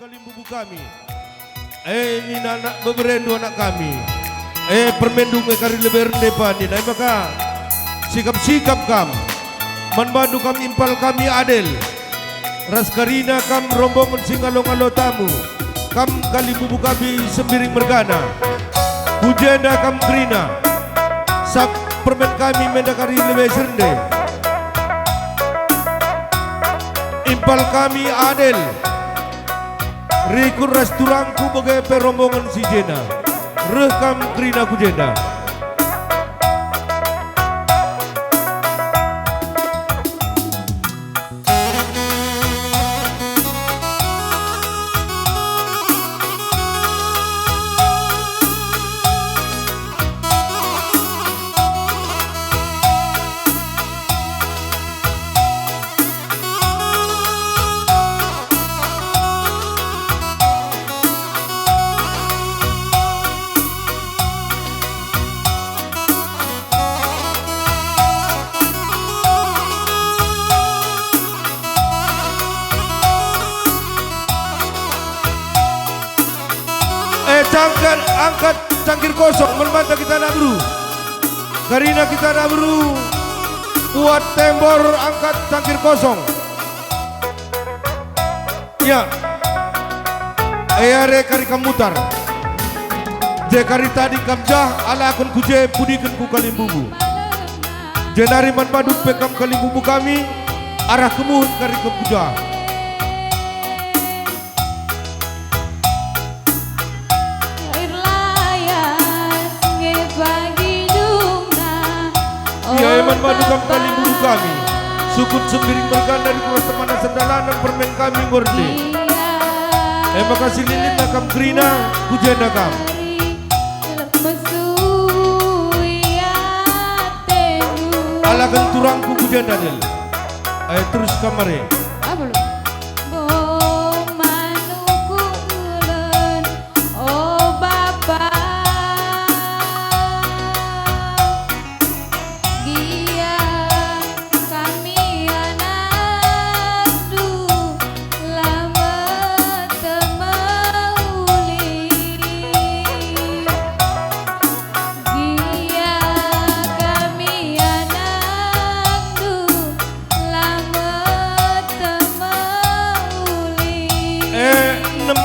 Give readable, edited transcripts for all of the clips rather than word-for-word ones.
Kalimbubu kami. Ini anak beberendu anak kami. Permendung kari leber depan ini. Maka sikap-sikap kam. Manbadu kam impal kami adil. Raskarina kam rombongan singalong-alo tamu. Kam Kalimbubu kami sembiring mergana. Hujenda kam krina. Sak permen kami mendakari lebih sernde. Impal kami adil. Rikur resturangku bagai perombongan si jena. Rekam krina ku jenda. Angkat cangkir kosong merbanta kita nak buru. Karina kita nak buru. Kuat tembor angkat cangkir kosong. Ya. Ayare kari kamutar. Je kari tadi kamjah ala akun kuje pudikan ku Kalimbubu. Jenari manbadu pekam Kalimbubu kami arah kemuhun kari kepujah. Manbadu kam Kalimbubu kami. Sukut sembiring berganda dari kelas temana sendalanan permen kami ngorde. Makasih lilin nakam krina kujenda kam. Ala genturangku kujenda del. Ayo terus kamare.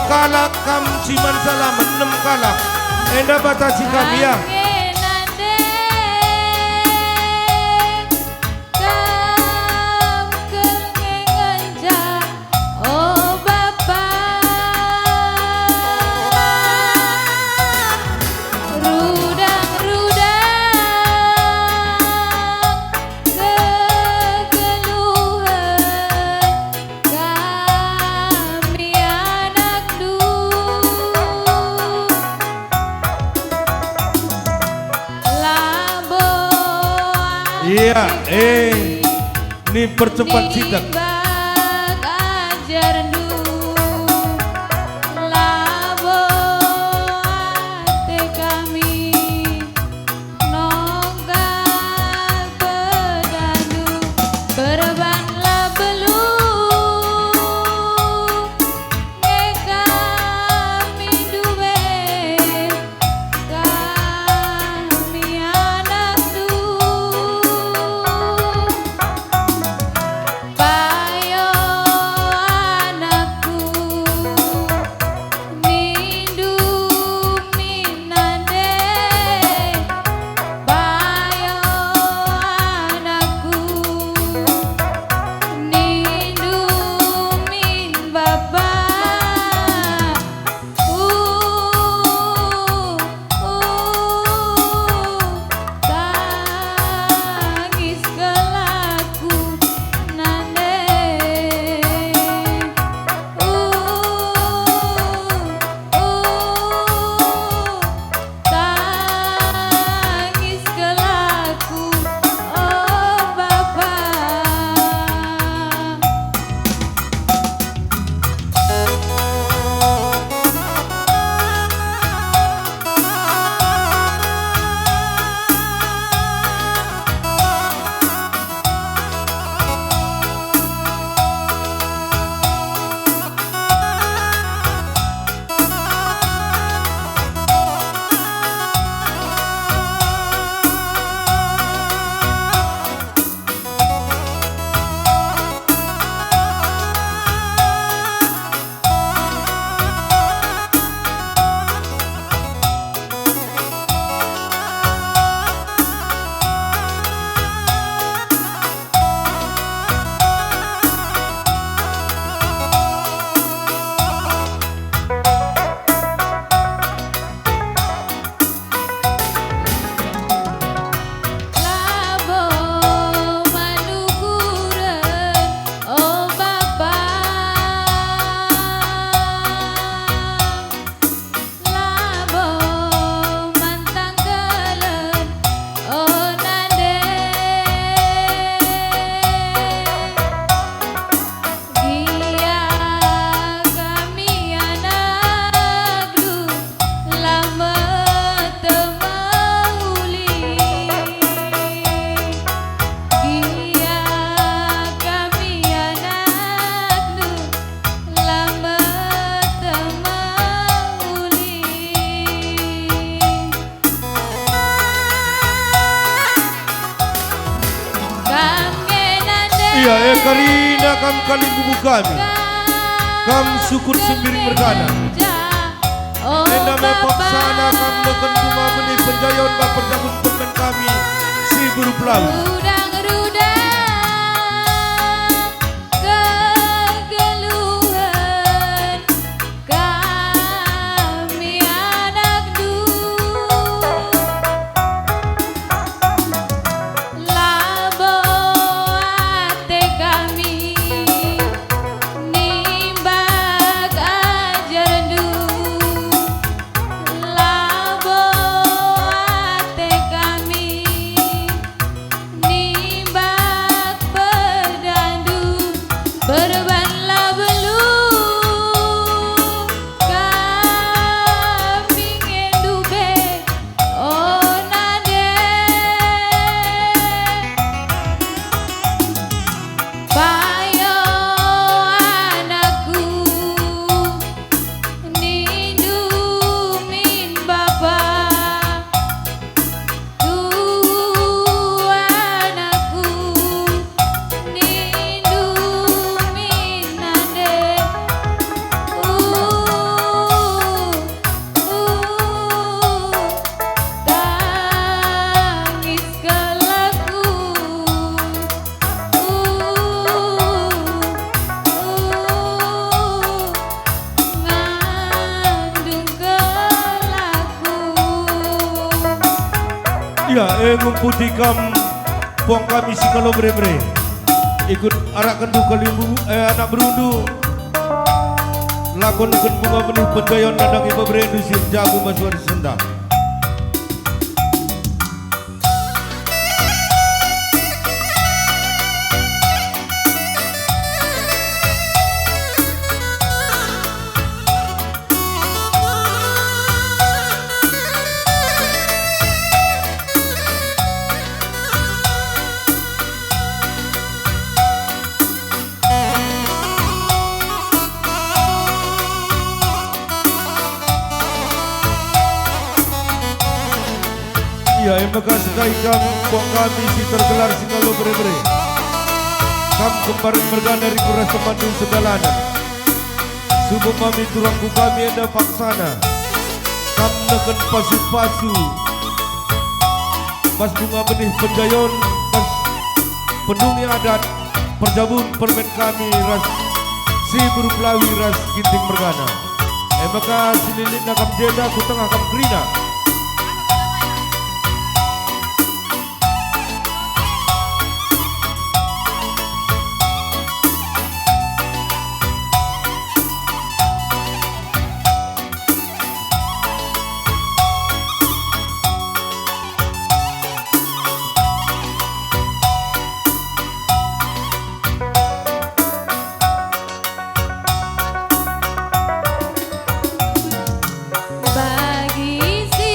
Kalak kam siman salam 6 kalak. Enda batasi kami ya. Iya, ini percepat sidak. Bye. karina kam kali bubu kami. Kam sukun sembiring mergana. Ena me paksana kam neken bunga benih penjayon baper jagun permen kami si buru pelaut. Ya, ngumpudi kam puang kami si kalau bre-bre ikut arak kendu kalimbu anak berundu lakon ikut bunga benih pendayon nadang iba berendu sir jago masuar senda. Ya, emang sekali kam buang kami si tergelar si kalau bre-bre. Kam kemarin mergana dari kuras temandung segalanan. Subuh mami turangku kami ada paksana. Kam neken pasu-pasu. Mas bunga benih penjayon, mas pendungi adat, perjabun permen kami ras si buru pelawi ras ginting mergana. Emang sililin nakam jeda ku tengah kam kerina. Bagi si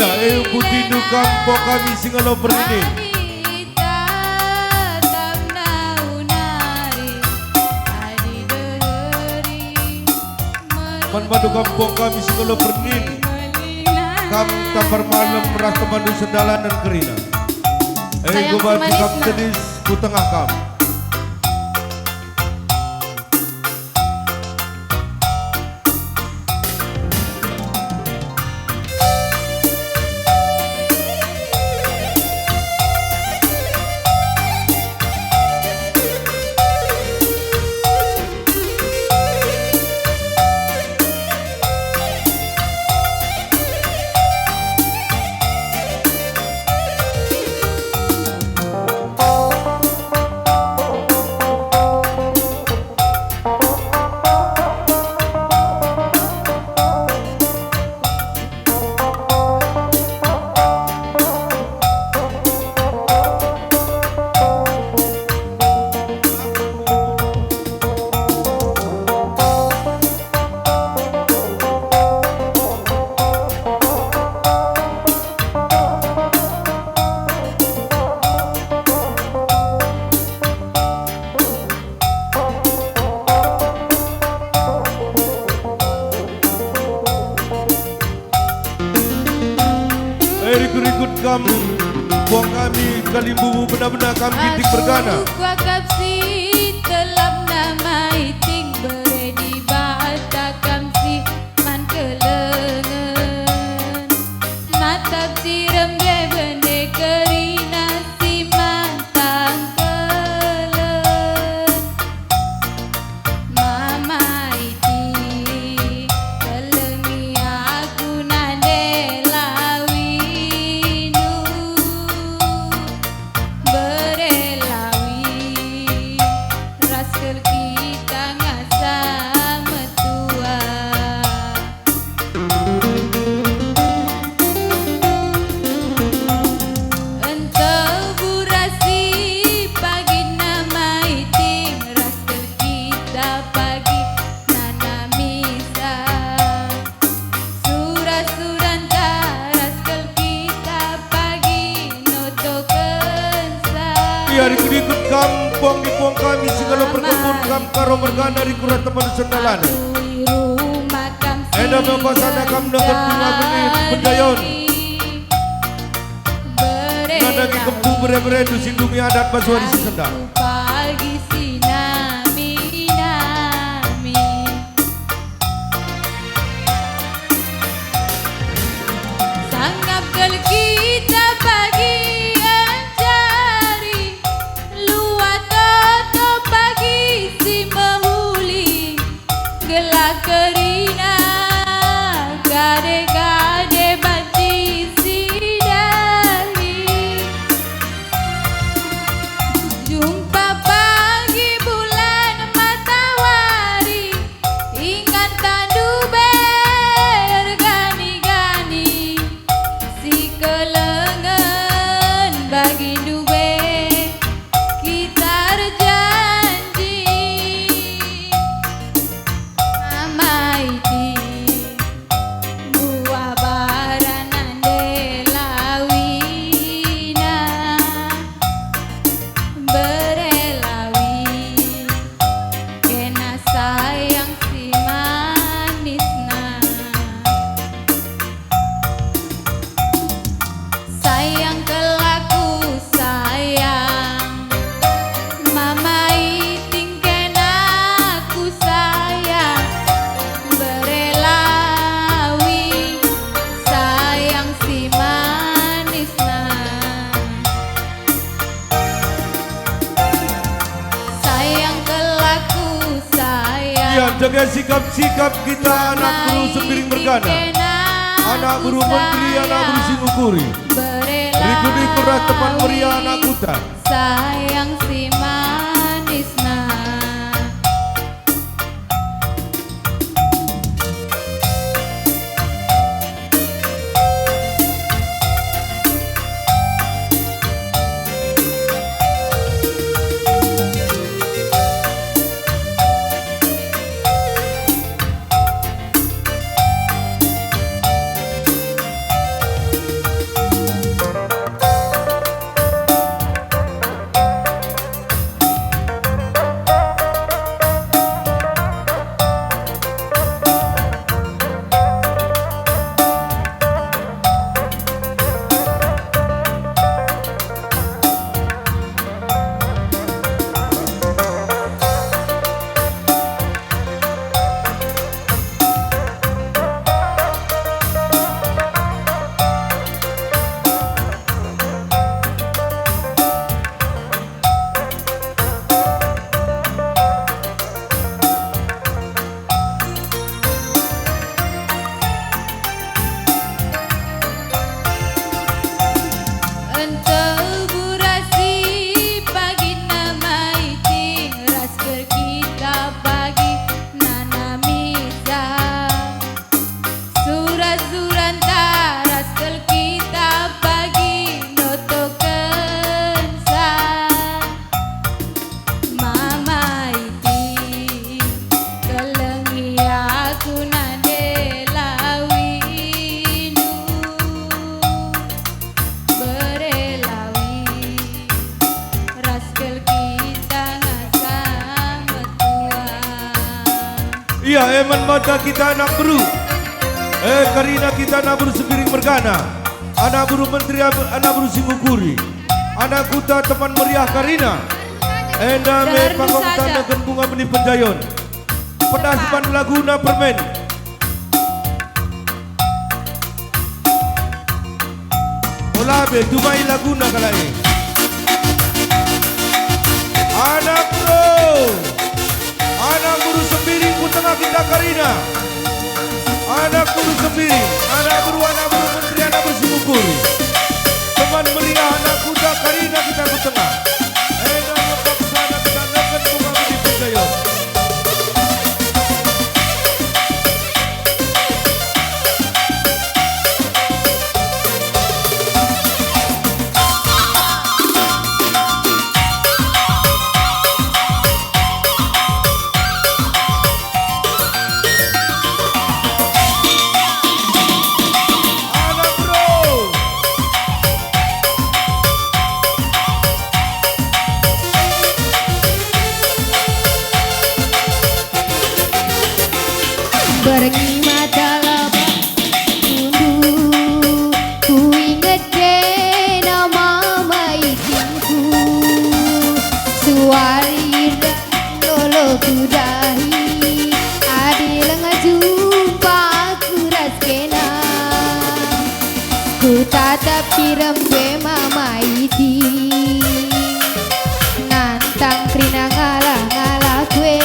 Mulia, Putindu kampung kami Singalo Perinin. Manbadu kampung kami Singalo Pernin. Kam tampar malam rasa mandu sedalan dan kerina. Gubati kam sedis ku tengah kam. Rikut kam buang kami kalimbu benar-benar kami titik bergana. Aku kapsi telap nama iting beredi bata kamsi man kelengen matap siram de bende kerina si mantang kelen mama iti kelengi aku nande Rikut kampung di puang kami segala perkebun kam karo mergana di kurat teman sendalan. Eda mempasana kam dengan bunga benih pendayon. Nada ki kempu bere-bere du sindungi adat basuari si sendal. Pagi sinami nami sanggap gel kita pagi kerina gade-gade banci sidari jumpa pagi bulan matahari ingat tandu bergani-gani si kelengen bagi dube kita janji buah baranan de lawina berelawi kena sayang si manisna sayang kelaku sayang mama iting kena aku sayang jaga sikap-sikap kita anak buru sepiring bergana, anak buru menteri, anak buru singukuri, rikut-rikut teman meriah anak kuta. Sayang si manisna suranta raskel kita bagi notoken sa mama iti kelengi aku nande lawinu berelawi raskel kita ngasam tua. Iya, eman mata kita anak buru. Karina kita anak buru sepiring mergana. Anak buru menteri, anak buru singukuri. Anak kuta teman meriah Karina. Name Dardu pangkong saja. tandakan bunga benih penjayon. Pedaspan laguna permen. Olabe dumai laguna kalai. Anak buru sepiring ku tengah kita Karina. Anak buru sepiring, anak buru menteri, anak buru singukuri. Teman meriah anak kuda Karina kita ku tengah. Nama paksana kita nakan bunga benih penjayon. Anak bro. Berengi mata labang tundu ku inget je nama maitinku suari lolo kudahi adil ngajumpa aku raskena ku tatap direm je mama iti nantang krina ngalah-ngalah kue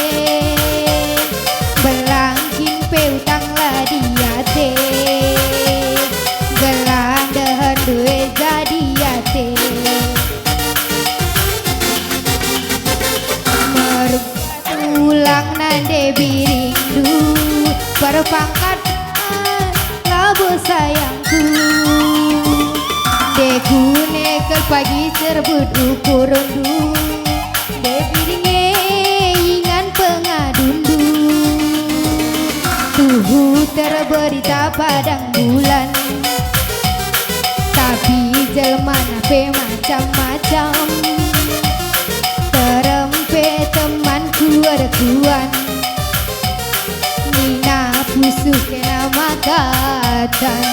belangkin peutang lah diate gelang dehen duwe jadi ate merulang nande birindu perpangkat labu sayangku deku nekel pagi serbut ukurundu debiringe ingan pengadundu tuhu terberita padang bulan tapi jelma nape macam-macam terempe temanku rekuan nina pusuh kena makatan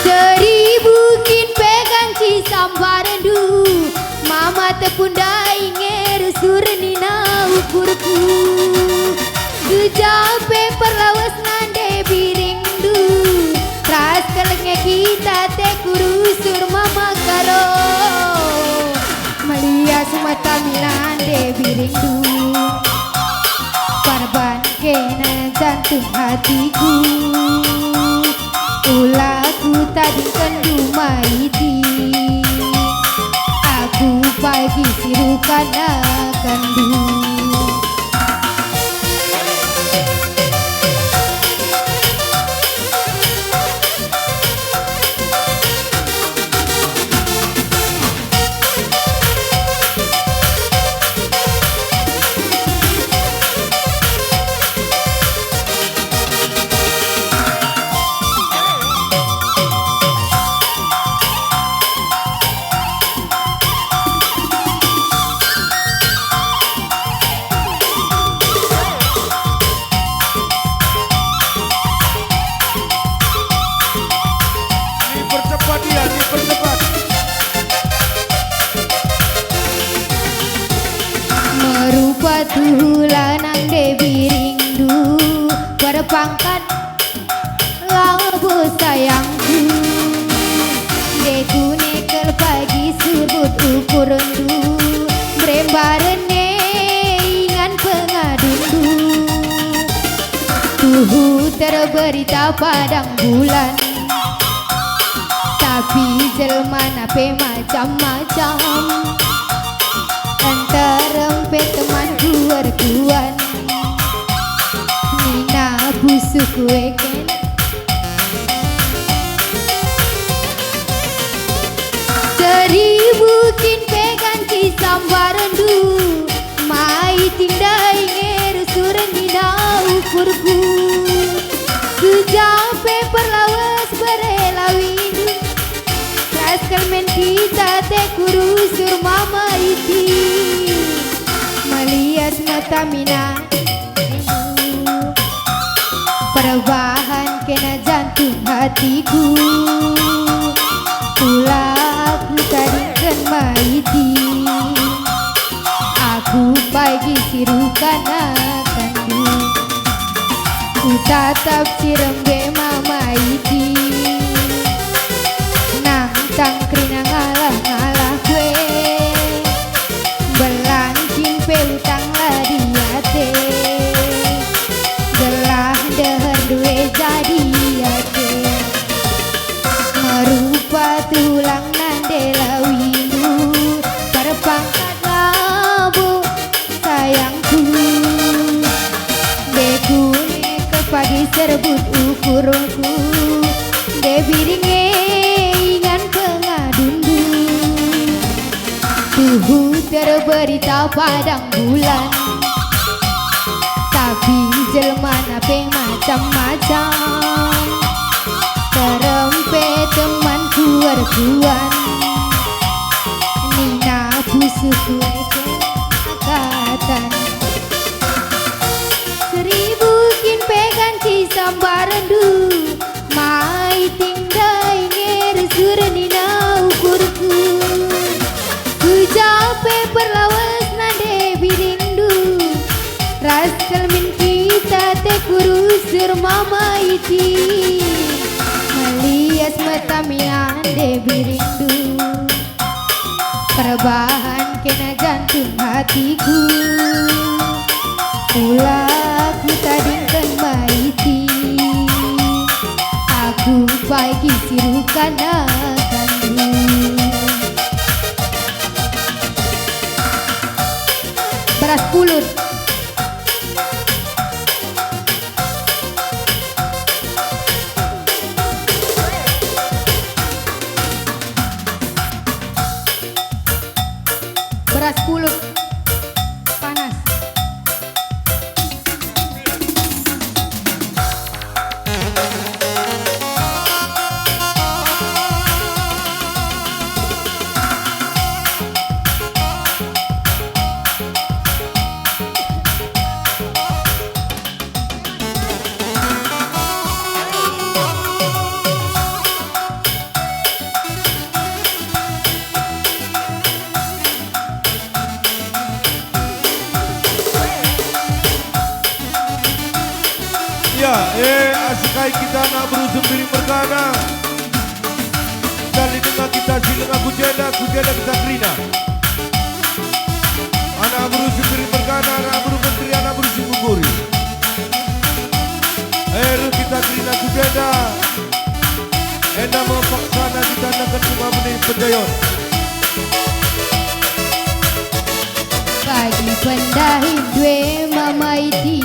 seribu kin pegang cisambar rendu mama tepunda inger sur nina ukurku gejape perlawas nande biringdu ras kelenge kita te kurusur mama karo melia sumata milande biringdu parban kena jantung hatiku ulaku tadi kendu maiti aku pagi sirukan kandu Dipercepat dia, dipercepat. merupa tulanang dewi rindu berpangkat labu sayangku deku nekel pagi sebut ukurundu brembarene ingan pengadundu tuhu terberita padang bulan tapi jelma nape macam-macam antarempe temanku rekuan nina busuku eken seribu kin pegan ki sambarandu mai tindai ngeru suren dina ukurku kejape perlawas berelawindu raskalmen kita te kurusur mama iti melihat mata minat perubahan kena jantung hatiku pulak lukakan maiti aku pagi sirukan akandu ku tatap cirembe mama iti nang tangkrina ngalah-ngalah kue belancin pelutang ladiate gelah deher duwe jadi ate merupa tulang nandela windu perpangkat labu sayangku dekune kepagi serbut ukurku debiringe ingan pengadundu tuhu terberita padang bulan tapi jelma nape macam-macam terempet teman kuar-kuan nina busuku akatan seribu kin pegan ci sambarandu mai tingdai nger sur nina ukurku kujape perlawas nade birindu rascal min kita te kurusur mama iti melias mata miande birindu perubahan kena jantung hatiku pula ku tadingkan maiti aku pagi sirukan akanmu beras pulut beras pulut panas Ya, asikai kita nak berusung piring berkana. Kali dengan kita silang kujeda kita kerina. Anak berusung piring berkana, anak berusung menteri, anak berusung guguri. Lu kita kerina kujeda. Enda mempaksana kita nakan cuma menih pendayon. Pagi pendahin dwe mama iti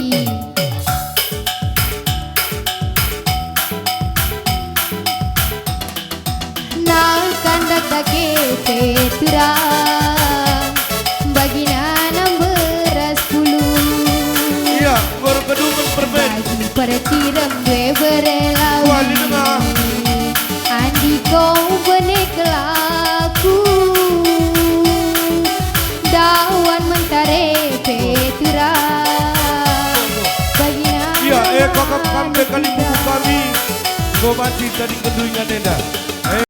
kandak dake peturang bagina beras puluh iya berkedungan permen bagi perciram dwe berelawi wali dengar andi kau benek laku dawan mentare peturang bagina iya kakak kambe kali buku kami kau mati tadi kedungan enda